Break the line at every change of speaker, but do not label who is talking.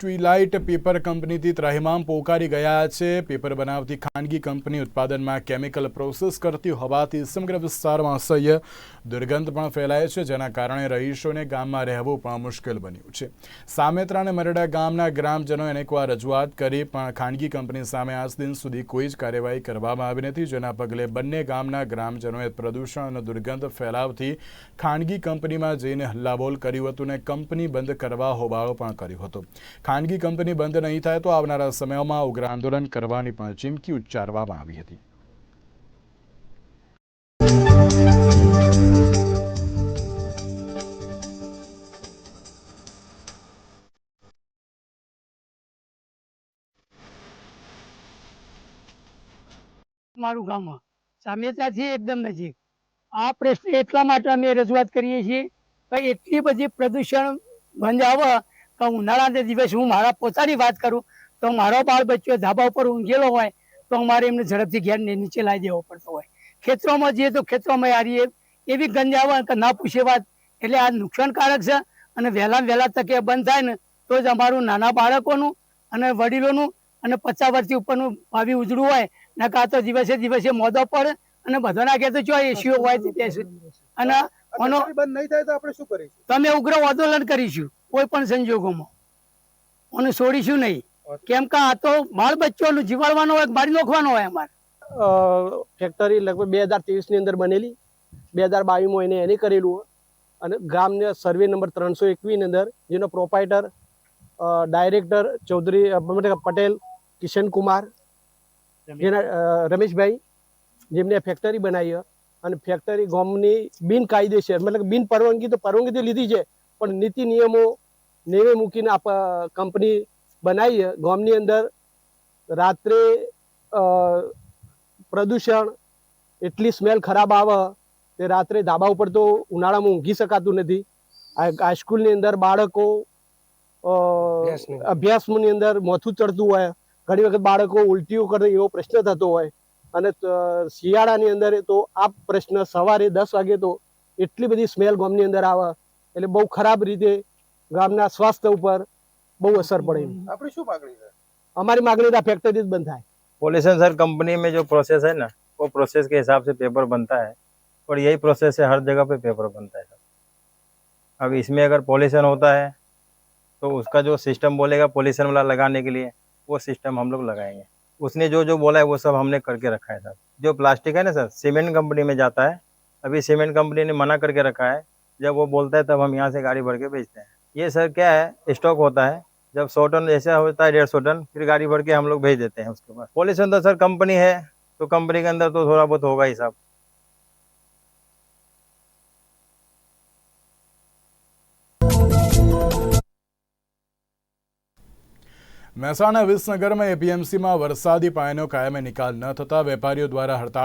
ટ્વિલાઇટ paper કંપનીથી ત્રાહિમામ પોકારી ગયા છે। Paper બનાવતી ખાનગી કંપની ઉત્પાદનમાં કેમિકલ પ્રોસેસ કરતી હોવાથી સમગ્ર વિસ્તારમાં અસહ્ય દુર્ગંધ પણ ફેલાય છે, જેના કારણે રહીશોને ગામમાં રહેવું પણ મુશ્કેલ બન્યું છે। સામેત્રા અને મરડા ગામના ગ્રામજનોએ અનેકવાર રજૂઆત કરી પણ ખાનગી કંપની સામે આજ દિન સુધી કોઈ જ કાર્યવાહી કરવામાં આવી નથી, જેના પગલે બંને ગામના ગ્રામજનોએ પ્રદૂષણ અને દુર્ગંધ ફેલાવતી ખાનગી કંપનીમાં જઈને હલ્લાબોલ કર્યું હતું અને કંપની બંધ કરવા હોબાળો પણ કર્યો હતો। ખાનગી કંપની બંધ નહીં થાય તો આવનારા સમયમાં ઉગ્ર આંદોલન કરવાની પણ ચીમકી ઉચ્ચારવામાં આવી હતી।
મારું ગામ સામેતાથી એકદમ નજીક આ પ્રશ્ન એટલા માટે અમે રજૂઆત કરીએ છીએ કે એટલી બધી પ્રદૂષણ બંધ આવે તો ઉનાળાના દિવસે હું મારા પોતાની વાત કરું તો મારો બાળ બચ્ચો ધાબા ઉપર ઊંઘેલો હોય તો અમારે એમને ઝડપથી ઘેર નીચે લાવી દેવો પડતો હોય। ખેતરોમાં જઈએ તો ખેતરોમાં યારી એવી ગંધ આવે કે ના પૂછે વાત। એટલે આ નુકસાનકારક છે અને વહેલા તકે બંધ થાય ને તો જ અમારું નાના બાળકોનું અને વડીલોનું અને 50 વર્ષથી ઉપરનું ભાવિ ઉજળું હોય ને કાં તો દિવસે દિવસે મોદો પડે અને બધા નાખે તો જો એસીઓ હોય અને
બંધ નહીં થાય તો આપણે શું કરીશું?
તમે ઉગ્ર આંદોલન કરીશું, કોઈ પણ સંજોગોમાં અને છોડીશું નહીં, કેમ કે આ તો બાળ બચ્ચોનું જીવાડવાનો હોય, મારી નાખવાનો હોય। અમારે
ફેક્ટરી લગભગ 2023 ની અંદર બનેલી, 2022 માં એને કરેલું અને ગામને સર્વે નંબર 321 ની અંદર જેનો પ્રોપાઇટર ડાયરેક્ટર ચૌધરી પટેલ કિશન કુમાર જેના રમેશભાઈ જેમને ફેક્ટરી બનાવી અને ફેક્ટરી ગામની બિનકાયદેસર મતલબ બિન પરવાનગી તો પરવાનગી લીધી છે પણ નીતિ નિયમો નેવે મૂકીને કંપની બનાવી ગામની અંદર રાત્રે પ્રદૂષણ એટલી સ્મેલ ખરાબ આવે તે રાત્રે ધાબા ઉપર તો ઉનાળામાં ઊંઘી શકાતું નથી। આ સ્કૂલની અંદર બાળકો અભ્યાસની અંદર મોથું ચડતું હોય, ઘણી વખત બાળકો ઉલટીઓ કરે એવો પ્રશ્ન થતો હોય અને શિયાળાની અંદર તો આ પ્રશ્ન સવારે 10 વાગે તો એટલી બધી સ્મેલ ગામની અંદર આવે એટલે બહુ ખરાબ રીતે ગામના સ્વાસ્થ્ય ઉપર બહુ असर पड़े।
आपकी શું मांगनी है?
हमारी मांगनी था फैक्ट्री बंद था।
पॉल्यूशन सर कंपनी में जो प्रोसेस है ना वो प्रोसेस के हिसाब से पेपर बनता है और यही प्रोसेस है, हर जगह पे पेपर बनता है। अब इसमें अगर पॉल्यूशन होता है तो उसका जो सिस्टम बोलेगा पॉल्यूशन वाला लगाने के लिए वो सिस्टम हम लोग लगाएंगे। उसने जो जो बोला है वो सब हमने करके रखा है सर। जो प्लास्टिक है ना सर सीमेंट कंपनी में जाता है, अभी सीमेंट कंपनी ने मना करके रखा है, जब वो बोलता है तब हम यहाँ से गाड़ी भर के भेजते हैं। ये सर क्या है स्टॉक होता है, जब 100 टन ऐसा होता है 150 टन फिर गाड़ी भर के हम लोग भेज देते हैं उसके बाद। पॉल्यूशन तो सर कंपनी है तो कंपनी के अंदर तो थोड़ा बहुत होगा ही साहब।
મહેસાણા વિસનગરમાં એપીએમસીમાં વરસાદી પાણીનો કાયમી નિકાલ ન થતા વેપારીઓ દ્વારા હડતાળ